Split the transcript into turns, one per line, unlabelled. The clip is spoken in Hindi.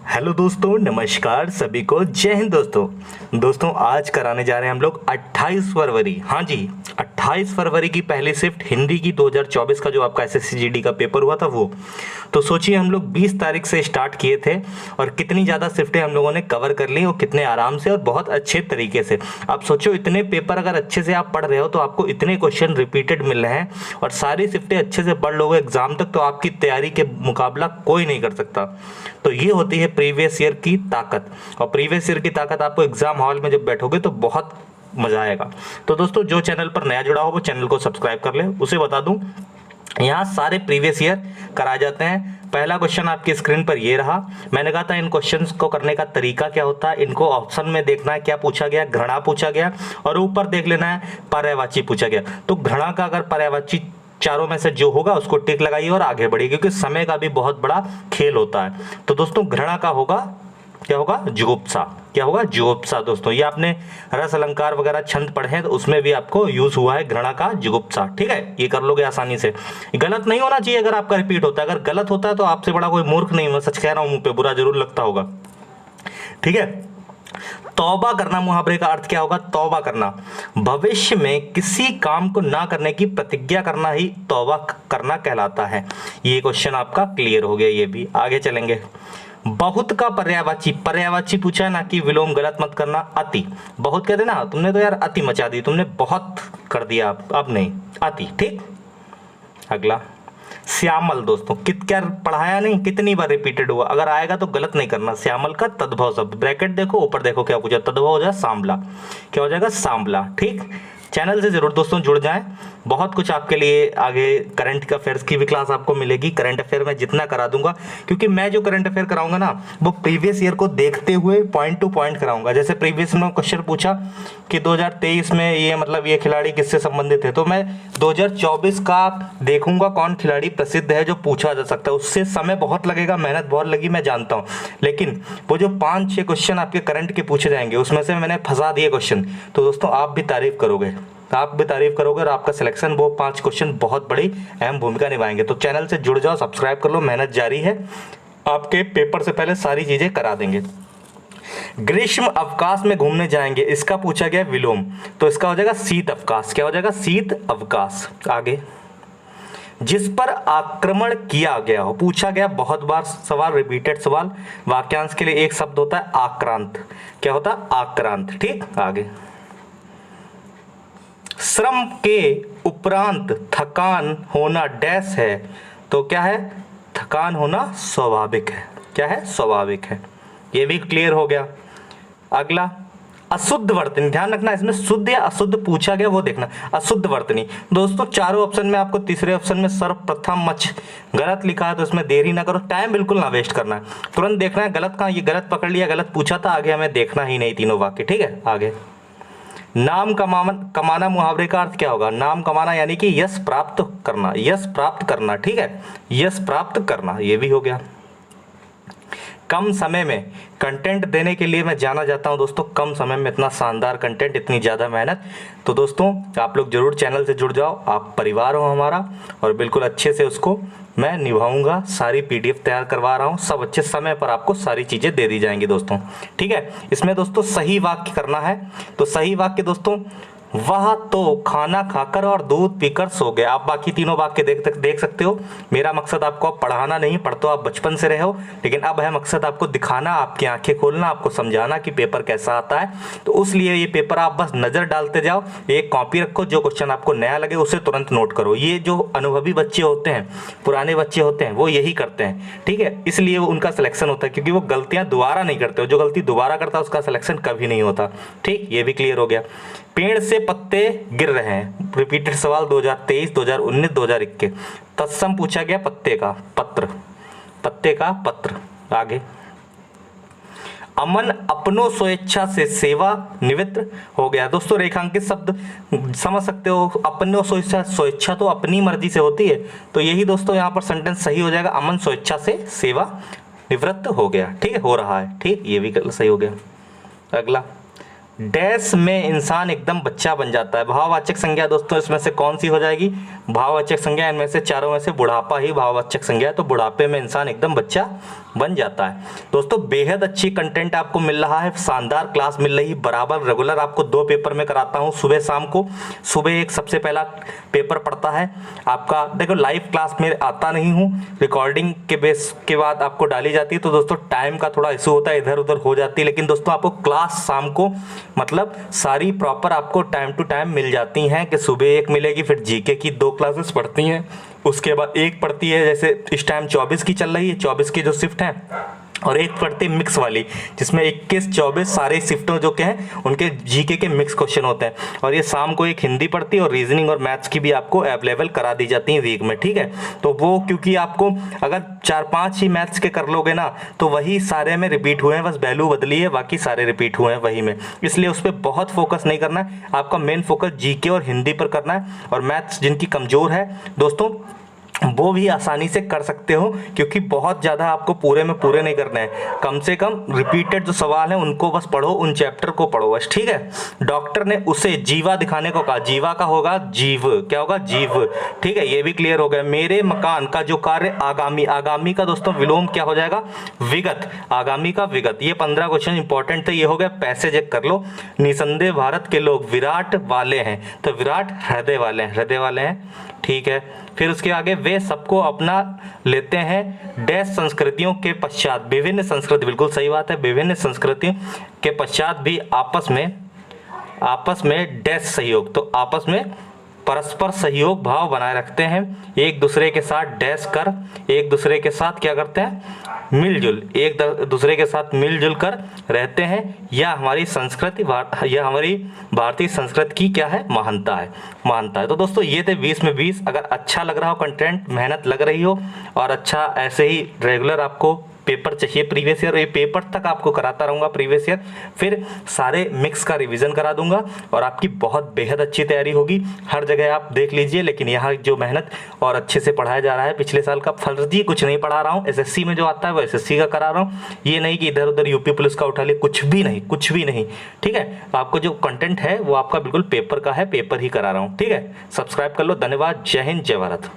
हेलो दोस्तों, नमस्कार सभी को, जय हिंद दोस्तों आज कराने जा रहे हैं हम लोग 28 फरवरी। हाँ जी, 28 फरवरी की पहली शिफ्ट हिंदी की 2024 का जो आपका एसएससी जीडी का पेपर हुआ था वो। तो सोचिए हम लोग 20 तारीख से स्टार्ट किए थे और कितनी ज़्यादा शिफ्टें हम लोगों ने कवर कर ली और कितने आराम से और बहुत अच्छे तरीके से। आप सोचो इतने पेपर अगर अच्छे से आप पढ़ रहे हो तो आपको इतने क्वेश्चन रिपीटेड मिल रहे हैं और सारी शिफ्टें अच्छे से पढ़ लोगे एग्जाम तक तो आपकी तैयारी के मुकाबला कोई नहीं कर सकता। तो ये होती है प्रीवियस ईयर की ताकत, और प्रीवियस ईयर की ताकत आपको एग्जाम हॉल में जब बैठोगे तो बहुत मजा आएगा। तो दोस्तों जो चैनल पर नया जुड़ा हो वो चैनल को सब्सक्राइब कर ले। उसे बता दूं, यहाँ सारे प्रीवियस ईयर कराए जाते हैं। पहला क्वेश्चन आपकी स्क्रीन पर ये रहा। मैंने कहा था इन क्वेश्चंस को करने का तरीका क्या होता है, इनको ऑप्शन में देखना है क्या पूछा गया, घृणा पूछा गया, और ऊपर देख लेना है पर्यायवाची पूछा गया। तो घृणा का अगर पर्यायवाची चारों में से जो होगा उसको टिक लगाइए और आगे बढ़िए, क्योंकि समय का भी बहुत बड़ा खेल होता है। तो दोस्तों घृणा का होगा, क्या होगा, जुगुप्सा। क्या होगा, जुगुप्सा। दोस्तों ये आपने रस अलंकार वगैरह छंद पढ़े हैं तो उसमें भी आपको यूज हुआ है घृणा का जुगुप्सा। ठीक है, ये कर लोगे आसानी से। गलत नहीं होना चाहिए अगर आपका रिपीट होता है। अगर गलत होता है तो आपसे बड़ा कोई मूर्ख नहीं, मैं सच कह रहा हूं, मुंह पे बुरा जरूर लगता होगा। ठीक है, तौबा करना मुहावरे का अर्थ क्या होगा, तौबा करना। भविष्य में किसी काम को ना करने की प्रतिज्ञा करना ही तौबा करना कहलाता है। ये क्वेश्चन आपका क्लियर हो गया। ये भी आगे चलेंगे। बहुत का पर्यायवाची, पर्यायवाची पूछा है ना कि विलोम, गलत मत करना। अति, बहुत कहते ना, तुमने तो यार अति मचा दी, तुमने बहुत कर दिया, अब नहीं, अति। ठीक, अगला श्यामल। दोस्तों क्या पढ़ाया नहीं, कितनी बार रिपीटेड हुआ, अगर आएगा तो गलत नहीं करना। श्यामल का तद्भव शब्द, ब्रैकेट देखो, ऊपर देखो क्या पूछा, तद्भव हो जाए सांबला, क्या हो जाएगा, सांबला। ठीक, चैनल से जरूर दोस्तों जुड़ जाएं, बहुत कुछ आपके लिए आगे करंट अफेयर्स की भी क्लास आपको मिलेगी। करंट अफेयर में जितना करा दूंगा, क्योंकि मैं जो करंट अफेयर कराऊंगा ना वो प्रीवियस ईयर को देखते हुए पॉइंट टू पॉइंट कराऊंगा। जैसे प्रीवियस में क्वेश्चन पूछा कि 2023 में ये मतलब ये खिलाड़ी किससे संबंधित है, तो मैं 2024 का देखूंगा कौन खिलाड़ी प्रसिद्ध है जो पूछा जा सकता है। उससे समय बहुत लगेगा, मेहनत बहुत लगी, मैं जानता हूँ, लेकिन वो जो 5-6 क्वेश्चन आपके करंट के पूछे जाएंगे उसमें से मैंने फंसा दिए क्वेश्चन, तो दोस्तों आप भी तारीफ करोगे, आप भी तारीफ करोगे और आपका सिलेक्शन, वो 5 क्वेश्चन बहुत बड़ी अहम भूमिका निभाएंगे। तो चैनल से जुड़ जाओ, सब्सक्राइब कर लो, मेहनत जारी है, आपके पेपर से पहले सारी चीजें करा देंगे। ग्रीष्म अवकाश में घूमने जाएंगे, इसका पूछा गया विलोम, तो इसका हो जाएगा शीत अवकाश। क्या हो जाएगा, शीत अवकाश। आगे, जिस पर आक्रमण किया गया हो, पूछा गया बहुत बार सवाल, रिपीटेड सवाल। वाक्यांश के लिए एक शब्द होता है आक्रांत। क्या होता है, आक्रांत। ठीक, आगे, श्रम के उपरांत थकान होना डैश है, तो क्या है, थकान होना स्वाभाविक है। क्या है, स्वाभाविक है। ये भी क्लियर हो गया। अगला, अशुद्ध वर्तनी, ध्यान रखना इसमें शुद्ध या अशुद्ध पूछा गया वो देखना। अशुद्ध वर्तनी, दोस्तों चारों ऑप्शन में आपको तीसरे ऑप्शन में सर्वप्रथम मच गलत लिखा है, तो इसमें देरी ना करो, टाइम बिल्कुल ना वेस्ट करना है, तुरंत देखना है गलत कहाँ, ये गलत पकड़ लिया, गलत पूछा था, आगे हमें देखना ही नहीं तीनों वाक्य। ठीक है, आगे, नाम कमाना मुहावरे का अर्थ क्या होगा, नाम कमाना यानी कि यश प्राप्त करना, यश प्राप्त करना। ठीक है, यश प्राप्त करना, ये भी हो गया। कम समय में कंटेंट देने के लिए मैं जाना जाता हूं दोस्तों, कम समय में इतना शानदार कंटेंट, इतनी ज़्यादा मेहनत। तो दोस्तों आप लोग जरूर चैनल से जुड़ जाओ, आप परिवार हो हमारा, और बिल्कुल अच्छे से उसको मैं निभाऊंगा। सारी पीडीएफ तैयार करवा रहा हूँ, सब अच्छे समय पर आपको सारी चीज़ें दे दी जाएंगी दोस्तों। ठीक है, इसमें दोस्तों सही वाक्य करना है। तो सही वाक्य दोस्तों, वह तो खाना खाकर और दूध पीकर सो गया। आप बाकी तीनों वाक्य देख सकते हो। मेरा मकसद आपको अब पढ़ाना नहीं, पढ़ तो आप बचपन से रहे हो, लेकिन अब है मकसद आपको दिखाना, आपकी आंखें खोलना, आपको समझाना कि पेपर कैसा आता है। तो उसलिए ये पेपर आप बस नजर डालते जाओ, एक कॉपी रखो, जो क्वेश्चन आपको नया लगे उसे तुरंत नोट करो। ये जो अनुभवी बच्चे होते हैं, पुराने बच्चे होते हैं, वो यही करते हैं। ठीक है, इसलिए उनका सिलेक्शन होता है, क्योंकि वो गलतियां दोबारा नहीं करते। जो गलती दोबारा करता है उसका सिलेक्शन कभी नहीं होता। ठीक, ये भी क्लियर हो गया। पेड़ से पत्ते गिर रहे हैं, रिपीटेड सवाल 2023, 2019, 2021। तत्सम पूछा गया पत्ते का पत्र, पत्ते का पत्र। आगे, अमन अपनों स्वेच्छा से सेवा निवृत्त हो गया। दोस्तों रेखांकित शब्द समझ सकते हो, अपनों स्वेच्छा, स्वेच्छा तो अपनी मर्जी से होती है, तो यही दोस्तों यहाँ पर सेंटेंस सही हो जाएगा, अमन स्वेच्छा से सेवा निवृत्त हो गया। ठीक है, हो रहा है। ठीक, ये भी सही हो गया। अगला, डैश में इंसान एकदम बच्चा बन जाता है। भाववाचक संज्ञा दोस्तों इसमें से कौन सी हो जाएगी, भाववाचक संज्ञा, इनमें से चारों में से बुढ़ापा ही भाववाचक संज्ञा है, तो बुढ़ापे में इंसान एकदम बच्चा बन जाता है। दोस्तों बेहद अच्छी कंटेंट आपको मिल रहा है, शानदार क्लास मिल रही है, बराबर रेगुलर आपको 2 पेपर में कराता हूं सुबह शाम को। सुबह एक सबसे पहला पेपर पड़ता है आपका, देखो लाइव क्लास में आता नहीं हूं, रिकॉर्डिंग के बेस के बाद आपको डाली जाती है, तो दोस्तों टाइम का थोड़ा इशू होता है, इधर उधर हो जाती है, लेकिन दोस्तों आपको क्लास शाम को मतलब सारी प्रॉपर आपको टाइम टू टाइम मिल जाती हैं कि सुबह एक मिलेगी, फिर जीके की 2 क्लासेस पढ़ती हैं, उसके बाद एक पढ़ती है, जैसे इस टाइम 24 की चल रही है, 24 की जो शिफ्ट है, और एक पढ़ती है मिक्स वाली, जिसमें 21-24 सारे शिफ्टों जो के हैं उनके जीके के मिक्स क्वेश्चन होते हैं। और ये शाम को एक हिंदी पढ़ती है, और रीजनिंग और मैथ्स की भी आपको अवेलेबल करा दी जाती है वीक में, ठीक है। तो वो क्योंकि आपको अगर 4-5 ही मैथ्स के कर लोगे ना, तो वही सारे में रिपीट हुए हैं, बस वैल्यू बदली है, बाकी सारे रिपीट हुए हैं वही में, इसलिए उस पर बहुत फोकस नहीं करना है, आपका मेन फोकस जीके और हिंदी पर करना है। और मैथ्स जिनकी कमजोर है दोस्तों, वो भी आसानी से कर सकते हो, क्योंकि बहुत ज़्यादा आपको पूरे में पूरे नहीं करना है, कम से कम रिपीटेड जो सवाल हैं उनको बस पढ़ो, उन चैप्टर को पढ़ो बस, ठीक है। डॉक्टर ने उसे जीवा दिखाने को कहा, जीवा का होगा जीव, क्या होगा जीव, ठीक है, ये भी क्लियर हो गया। मेरे मकान का जो कार्य आगामी, आगामी का दोस्तों विलोम क्या हो जाएगा, विगत, आगामी का विगत। ये 15 क्वेश्चन इंपॉर्टेंट थे, ये हो गया, पैसे चेक कर लो। निसंदेह भारत के लोग विराट वाले हैं, तो विराट हृदय वाले हैं, हृदय वाले हैं, ठीक है। फिर उसके आगे वे सबको अपना लेते हैं डैश संस्कृतियों के पश्चात, विभिन्न संस्कृति, बिल्कुल सही बात है, विभिन्न संस्कृतियों के पश्चात भी आपस में डैश सहयोग, तो आपस में परस्पर सहयोग भाव बनाए रखते हैं, एक दूसरे के साथ डैश कर, एक दूसरे के साथ क्या करते हैं, मिलजुल, एक दूसरे के साथ मिलजुल कर रहते हैं। यह हमारी संस्कृति, यह हमारी भारतीय संस्कृति की क्या है, महानता है। तो दोस्तों ये थे 20 में 20। अगर अच्छा लग रहा हो कंटेंट, मेहनत लग रही हो, और अच्छा ऐसे ही रेगुलर आपको पेपर चाहिए प्रीवियस ईयर, ये पेपर तक आपको कराता रहूंगा प्रीवियस ईयर, फिर सारे मिक्स का रिवीजन करा दूंगा, और आपकी बहुत बेहद अच्छी तैयारी होगी। हर जगह आप देख लीजिए, लेकिन यहाँ जो मेहनत और अच्छे से पढ़ाया जा रहा है, पिछले साल का फर्जी कुछ नहीं पढ़ा रहा हूँ, एसएससी में जो आता है वो एसएससी का करा रहा हूँ, ये नहीं कि इधर उधर यूपी पुलिस का उठा लिया, कुछ भी नहीं, ठीक है। आपको जो कंटेंट है वो आपका बिल्कुल पेपर का है, पेपर ही करा रहा हूँ, ठीक है। सब्सक्राइब कर लो, धन्यवाद, जय हिंद, जय भारत।